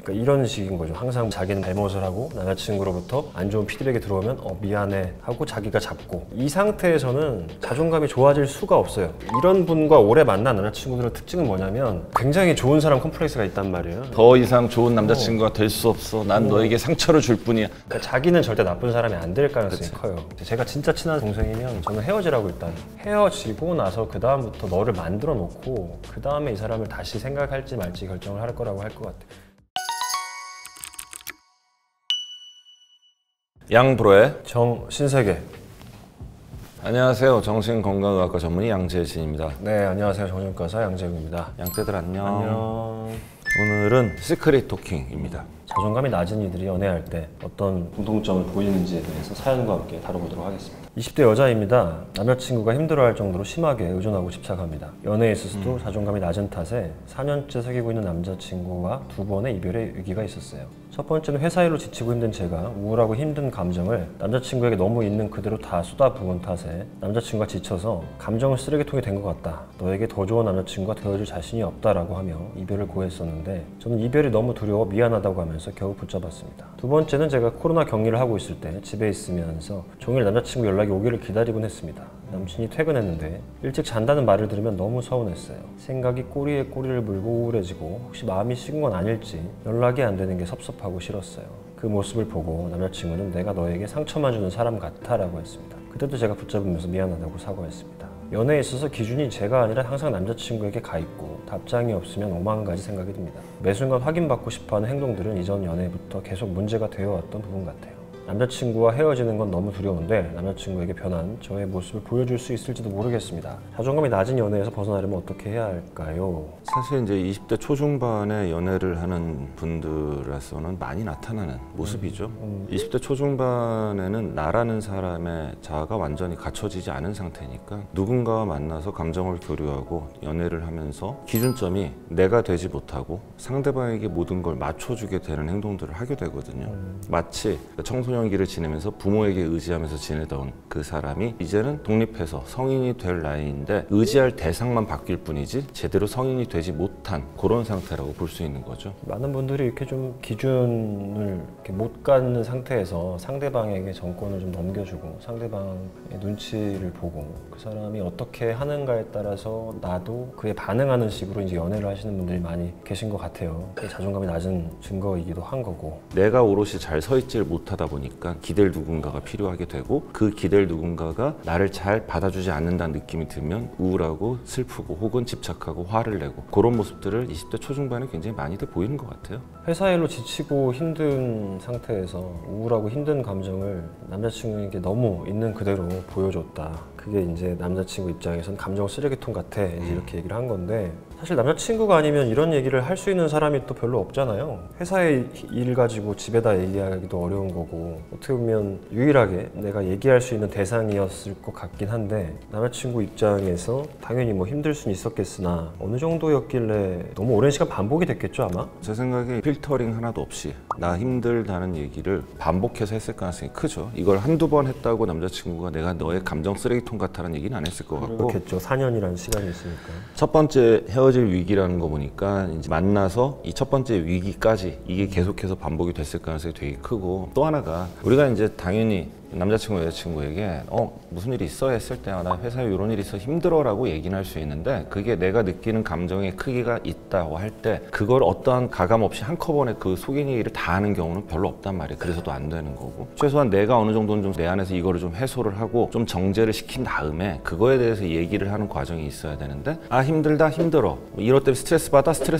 그러니까 이런 식인 거죠. 항상 자기는 잘못을 하고 남자친구로부터 안 좋은 피드백이 들어오면 미안해 하고 자기가 잡고, 이 상태에서는 자존감이 좋아질 수가 없어요. 이런 분과 오래 만난 남자친구들의 특징은 뭐냐면 굉장히 좋은 사람 컴플렉스가 있단 말이에요. 더 이상 좋은 남자친구가 될 수 없어. 난 너에게 상처를 줄 뿐이야. 그러니까 자기는 절대 나쁜 사람이 안 될 가능성이 커요. 제가 진짜 친한 동생이면 저는 헤어지라고, 일단 헤어지고 나서 그 다음부터 너를 만들어 놓고 그 다음에 이 사람을 다시 생각할지 말지 결정을 할 거라고 할 것 같아요. 양브로의 정신세계. 안녕하세요. 정신건강의학과 전문의 양재진입니다. 네, 안녕하세요. 정신과사 양재욱입니다. 양떼들 안녕. 안녕. 오늘은 시크릿 토킹입니다. 자존감이 낮은 이들이 연애할 때 어떤 공통점을 보이는지에 대해서 사연과 함께 다뤄보도록 하겠습니다. 20대 여자입니다. 남자친구가 힘들어할 정도로 심하게 의존하고 집착합니다. 연애에 있어서도 자존감이 낮은 탓에 4년째 사귀고 있는 남자친구와 2번의 이별의 위기가 있었어요. 첫 번째는 회사 일로 지치고 힘든 제가 우울하고 힘든 감정을 남자친구에게 너무 있는 그대로 다 쏟아부은 탓에 남자친구가 지쳐서 감정은 쓰레기통이 된 것 같다, 너에게 더 좋은 남자친구가 되어줄 자신이 없다라고 하며 이별을 고했었는데, 저는 이별이 너무 두려워 미안하다고 하면서 겨우 붙잡았습니다. 두 번째는 제가 코로나 격리를 하고 있을 때 집에 있으면서 종일 남자친구 연락이 오기를 기다리곤 했습니다. 남친이 퇴근했는데 일찍 잔다는 말을 들으면 너무 서운했어요. 생각이 꼬리에 꼬리를 물고 우울해지고 혹시 마음이 식은 건 아닐지 연락이 안 되는 게 섭섭하고 싫었어요. 그 모습을 보고 남자친구는 내가 너에게 상처만 주는 사람 같아 라고 했습니다. 그때도 제가 붙잡으면서 미안하다고 사과했습니다. 연애에 있어서 기준이 제가 아니라 항상 남자친구에게 가 있고 답장이 없으면 5만 가지 생각이 듭니다. 매 순간 확인받고 싶어하는 행동들은 이전 연애부터 계속 문제가 되어왔던 부분 같아요. 남자친구와 헤어지는 건 너무 두려운데 남자친구에게 변한 저의 모습을 보여줄 수 있을지도 모르겠습니다. 자존감이 낮은 연애에서 벗어나려면 어떻게 해야 할까요? 사실 이제 20대 초중반에 연애를 하는 분들에서는 많이 나타나는 모습이죠. 20대 초중반에는 나라는 사람의 자아가 완전히 갖춰지지 않은 상태니까 누군가와 만나서 감정을 교류하고 연애를 하면서 기준점이 내가 되지 못하고 상대방에게 모든 걸 맞춰주게 되는 행동들을 하게 되거든요. 마치 청소년기를 지내면서 부모에게 의지하면서 지내던 그 사람이 이제는 독립해서 성인이 될 나이인데 의지할 대상만 바뀔 뿐이지 제대로 성인이 되지 못한 그런 상태라고 볼 수 있는 거죠. 많은 분들이 이렇게 좀 기준을 이렇게 못 갖는 상태에서 상대방에게 정권을 좀 넘겨주고 상대방의 눈치를 보고 그 사람이 어떻게 하는가에 따라서 나도 그에 반응하는 식으로 이제 연애를 하시는 분들이 많이 계신 것 같아요. 그게 자존감이 낮은 증거이기도 한 거고, 내가 오롯이 잘 서 있지를 못하다 보니까 기댈 누군가가 필요하게 되고 그 기댈 누군가가 나를 잘 받아주지 않는다는 느낌이 들면 우울하고 슬프고 혹은 집착하고 화를 내고 그런 모습들을 20대 초중반에 굉장히 많이들 보이는 것 같아요. 회사 일로 지치고 힘든 상태에서 우울하고 힘든 감정을 남자친구에게 너무 있는 그대로 보여줬다. 그게 이제 남자친구 입장에선 감정 쓰레기통 같아 이렇게 얘기를 한 건데, 사실 남자친구가 아니면 이런 얘기를 할 수 있는 사람이 또 별로 없잖아요. 회사의 일 가지고 집에다 얘기하기도 어려운 거고 어떻게 보면 유일하게 내가 얘기할 수 있는 대상이었을 것 같긴 한데, 남자친구 입장에서 당연히 뭐 힘들 수는 있었겠으나 어느 정도였길래 너무 오랜 시간 반복이 됐겠죠 아마? 제 생각에 필터링 하나도 없이 나 힘들다는 얘기를 반복해서 했을 가능성이 크죠. 이걸 한두 번 했다고 남자친구가 내가 너의 감정 쓰레기통 같다는 얘기는 안 했을 것 같고, 그렇겠죠. 4년이라는 시간이 있으니까. 첫 번째 헤어질 위기라는 거 보니까 이제 만나서 이 첫 번째 위기까지 이게 계속해서 반복이 됐을 가능성이 되게 크고, 또 하나가 우리가 이제 당연히 남자친구 여자친구에게 무슨 일이 있어 했을 때 나 회사에 이런 일이 있어 힘들어 라고 얘기는 할 수 있는데, 그게 내가 느끼는 감정의 크기가 있다고 할 때 그걸 어떠한 가감 없이 한꺼번에 그 속인 얘기를 다 하는 경우는 별로 없단 말이에요. 그래서도 안 되는 거고, 최소한 내가 어느 정도는 좀 내 안에서 이거를 좀 해소를 하고 좀 정제를 시킨 다음에 그거에 대해서 얘기를 하는 과정이 있어야 되는데, 아 힘들다 힘들어 이것 때문에 스트레스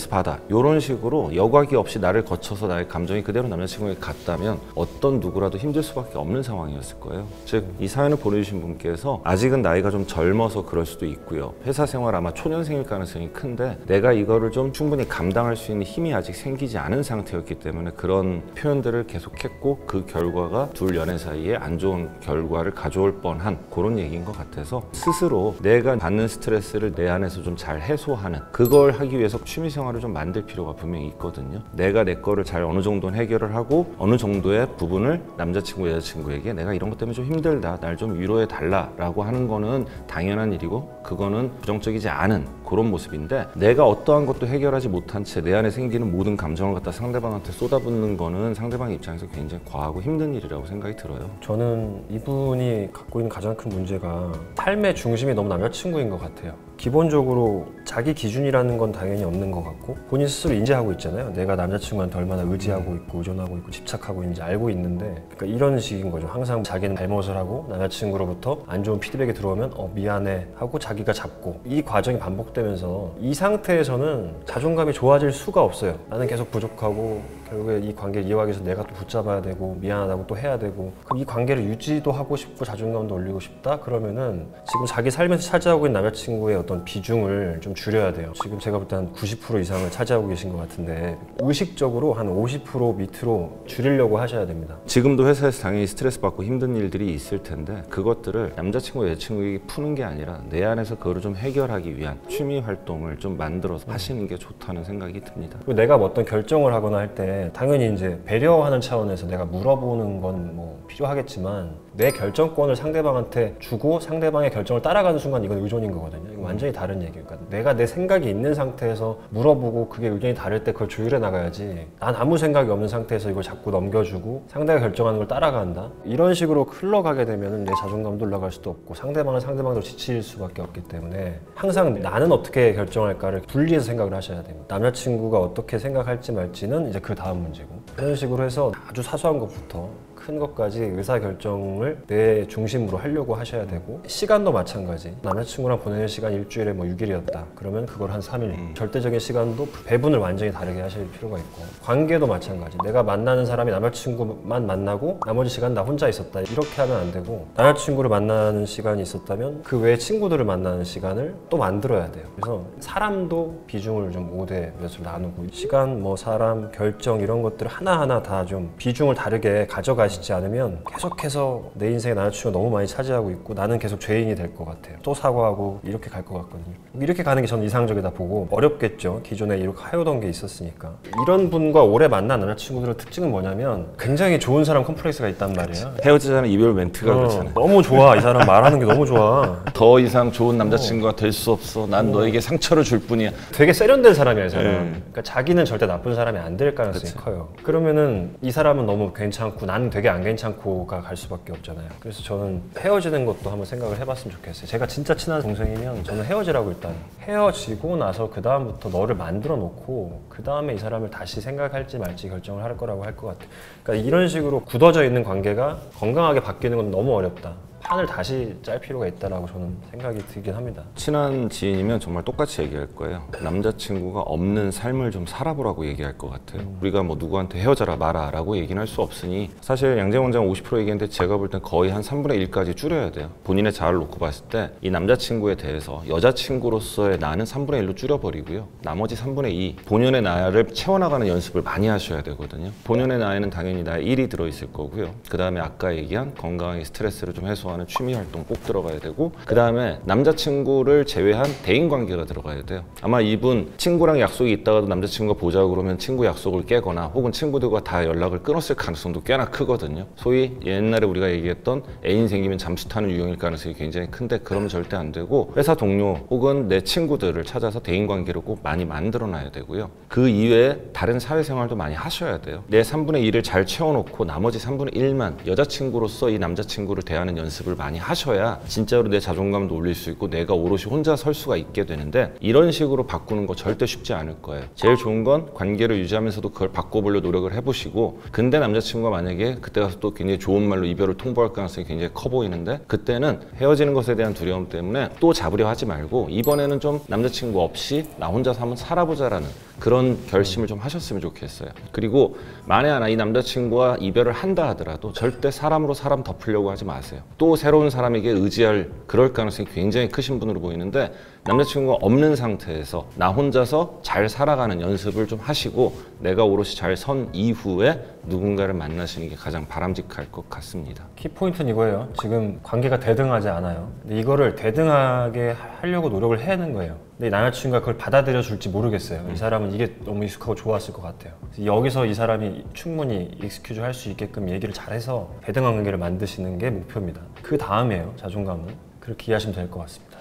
받아 이런 식으로 여과기 없이 나를 거쳐서 나의 감정이 그대로 남자친구에게 갔다면 어떤 누구라도 힘들 수밖에 없는 상황이었을 거예요. 즉 이 사연을 보내주신 분께서 아직은 나이가 좀 젊어서 그럴 수도 있고요, 회사 생활 아마 초년생일 가능성이 큰데 내가 이거를 좀 충분히 감당할 수 있는 힘이 아직 생기지 않은 상태였기 때문에 그런 표현들을 계속했고, 그 결과가 둘 연애 사이에 안 좋은 결과를 가져올 뻔한 그런 얘기인 것 같아서, 스스로 내가 받는 스트레스를 내 안에서 좀 잘 해소하는 그걸 하기 위해서 취미생활을 좀 만들 필요가 분명히 있거든요. 내가 내 거를 잘 어느 정도는 해결을 하고 어느 정도의 부분을 남자친구 여자친구에게 내가 이런 것 때문에 좀 힘들다, 날 좀 위로해 달라 라고 하는 거는 당연한 일이고 그거는 부정적이지 않은 그런 모습인데 내가 어떠한 것도 해결하지 못한 채 내 안에 생기는 모든 감정을 갖다 상대방한테 쏟아붓는 거는 상대방 입장에서 굉장히 과하고 힘든 일이라고 생각이 들어요. 저는 이분이 갖고 있는 가장 큰 문제가 삶의 중심이 너무 남자친구인 것 같아요. 기본적으로 자기 기준이라는 건 당연히 없는 것 같고 본인 스스로 인지하고 있잖아요. 내가 남자친구한테 얼마나 의지하고 있고 의존하고 있고 집착하고 있는지 알고 있는데, 그러니까 이런 식인 거죠. 항상 자기는 잘못을 하고 남자친구로부터 안 좋은 피드백이 들어오면 미안해 하고 자기가 잡고, 이 과정이 반복되면서 이 상태에서는 자존감이 좋아질 수가 없어요. 나는 계속 부족하고 결국에 이 관계를 이어가기 위해서 내가 또 붙잡아야 되고 미안하다고 또 해야 되고, 그럼 이 관계를 유지도 하고 싶고 자존감도 올리고 싶다? 그러면은 지금 자기 삶에서 차지하고 있는 남자친구의 어떤 비중을 좀 줄여야 돼요. 지금 제가 볼 때 한 90% 이상을 차지하고 계신 것 같은데 의식적으로 한 50% 밑으로 줄이려고 하셔야 됩니다. 지금도 회사에서 당연히 스트레스 받고 힘든 일들이 있을 텐데 그것들을 남자친구, 여자친구에게 푸는 게 아니라 내 안에서 그거를 좀 해결하기 위한 취미 활동을 좀 만들어서 하시는 게 좋다는 생각이 듭니다. 그리고 내가 뭐 어떤 결정을 하거나 할 때 당연히 이제 배려하는 차원에서 내가 물어보는 건 뭐 필요하겠지만 내 결정권을 상대방한테 주고 상대방의 결정을 따라가는 순간 이건 의존인 거거든요. 이건 완전히 다른 얘기예요. 그러니까 내가 내 생각이 있는 상태에서 물어보고 그게 의견이 다를 때 그걸 조율해 나가야지, 난 아무 생각이 없는 상태에서 이걸 자꾸 넘겨주고 상대가 결정하는 걸 따라간다? 이런 식으로 흘러가게 되면 내 자존감도 올라갈 수도 없고 상대방은 상대방도 지칠 수밖에 없기 때문에 항상 나는 어떻게 결정할까를 분리해서 생각을 하셔야 됩니다. 남자친구가 어떻게 생각할지 말지는 이제 그 다음 문제고, 그런 식으로 해서 아주 사소한 것부터 큰 것까지 의사결정을 내 중심으로 하려고 하셔야 되고, 시간도 마찬가지. 남자친구랑 보내는 시간 일주일에 뭐 6일이었다 그러면 그걸 한 3일, 절대적인 시간도 배분을 완전히 다르게 하실 필요가 있고, 관계도 마찬가지. 내가 만나는 사람이 남자친구만 만나고 나머지 시간 나 혼자 있었다 이렇게 하면 안 되고, 남자친구를 만나는 시간이 있었다면 그 외에 친구들을 만나는 시간을 또 만들어야 돼요. 그래서 사람도 비중을 좀 5대 몇으로 나누고, 시간, 뭐 사람, 결정 이런 것들 하나하나 다 좀 비중을 다르게 가져가시지 않으면 계속해서 내 인생에 남자친구가 너무 많이 차지하고 있고 나는 계속 죄인이 될 것 같아요. 또 사과하고 이렇게 갈 것 같거든요. 이렇게 가는 게 저는 이상적이다 보고, 어렵겠죠. 기존에 이렇게 해오던 게 있었으니까. 이런 분과 오래 만난 남자친구들의 특징은 뭐냐면 굉장히 좋은 사람 컴플렉스가 있단 말이에요. 헤어지자는 이별 멘트가 그렇잖아요. 너무 좋아. 이 사람 말하는 게 너무 좋아. 더 이상 좋은 남자친구가 될 수 없어. 난 너에게 상처를 줄 뿐이야. 되게 세련된 사람이야, 이 사람. 그러니까 자기는 절대 나쁜 사람이 안 될 가능성이 커요. 그러면은 이 사람은 너무 괜찮고 나는 되게 안 괜찮고가 갈 수밖에 없잖아요. 그래서 저는 헤어지는 것도 한번 생각을 해봤으면 좋겠어요. 제가 진짜 친한 동생이면 저는 헤어지라고, 일단 헤어지고 나서 그 다음부터 너를 만들어 놓고 그 다음에 이 사람을 다시 생각할지 말지 결정을 할 거라고 할 것 같아요. 그러니까 이런 식으로 굳어져 있는 관계가 건강하게 바뀌는 건 너무 어렵다. 판을 다시 짤 필요가 있다라고 저는 생각이 들긴 합니다. 친한 지인이면 정말 똑같이 얘기할 거예요. 남자친구가 없는 삶을 좀 살아보라고 얘기할 것 같아요. 우리가 뭐 누구한테 헤어져라 마라 라고 얘기는 할 수 없으니, 사실 양재 원장 50% 얘기했는데 제가 볼 땐 거의 한 3분의 1까지 줄여야 돼요. 본인의 자아를 놓고 봤을 때 이 남자친구에 대해서 여자친구로서의 나는 3분의 1로 줄여버리고요. 나머지 3분의 2 본연의 나를 채워나가는 연습을 많이 하셔야 되거든요. 본연의 나에는 당연히 나의 일이 들어있을 거고요. 그 다음에 아까 얘기한 건강하게 스트레스를 좀 해소하는 취미 활동 꼭 들어가야 되고, 그 다음에 남자친구를 제외한 대인관계가 들어가야 돼요. 아마 이분 친구랑 약속이 있다가도 남자친구가 보자고 그러면 친구 약속을 깨거나 혹은 친구들과 다 연락을 끊었을 가능성도 꽤나 크거든요. 소위 옛날에 우리가 얘기했던 애인 생기면 잠수 타는 유형일 가능성이 굉장히 큰데, 그러면 절대 안 되고 회사 동료 혹은 내 친구들을 찾아서 대인관계를 꼭 많이 만들어 놔야 되고요. 그 이외에 다른 사회생활도 많이 하셔야 돼요. 내 3분의 1을 잘 채워놓고 나머지 3분의 1만 여자친구로서 이 남자친구를 대하는 연습을 많이 하셔야 진짜로 내 자존감도 올릴 수 있고 내가 오롯이 혼자 설 수가 있게 되는데, 이런 식으로 바꾸는 거 절대 쉽지 않을 거예요. 제일 좋은 건 관계를 유지하면서도 그걸 바꿔보려 노력을 해보시고, 근데 남자친구가 만약에 그때 가서 또 굉장히 좋은 말로 이별을 통보할 가능성이 굉장히 커 보이는데, 그때는 헤어지는 것에 대한 두려움 때문에 또 잡으려 하지 말고 이번에는 좀 남자친구 없이 나 혼자서 한번 살아보자라는 그런 결심을 좀 하셨으면 좋겠어요. 그리고 만에 하나 이 남자친구와 이별을 한다 하더라도 절대 사람으로 사람 덮으려고 하지 마세요. 또 새로운 사람에게 의지할 그럴 가능성이 굉장히 크신 분으로 보이는데, 남자친구가 없는 상태에서 나 혼자서 잘 살아가는 연습을 좀 하시고 내가 오롯이 잘 선 이후에 누군가를 만나시는 게 가장 바람직할 것 같습니다. 키포인트는 이거예요. 지금 관계가 대등하지 않아요. 근데 이거를 대등하게 하려고 노력을 해야 하는 거예요. 근데 이 남자친구가 그걸 받아들여 줄지 모르겠어요. 이 사람은 이게 너무 익숙하고 좋았을 것 같아요. 여기서 이 사람이 충분히 익스큐즈 할 수 있게끔 얘기를 잘해서 대등한 관계를 만드시는 게 목표입니다. 그 다음이에요, 자존감은. 그렇게 이해하시면 될 것 같습니다.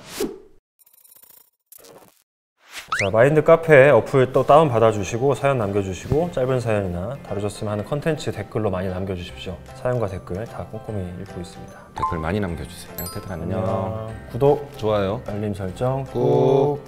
자, 마인드 카페 어플 또 다운 받아주시고 사연 남겨주시고 짧은 사연이나 다루셨으면 하는 컨텐츠 댓글로 많이 남겨주십시오. 사연과 댓글 다 꼼꼼히 읽고 있습니다. 댓글 많이 남겨주세요. 양태들 안녕. 구독, 좋아요. 알림 설정 꾹.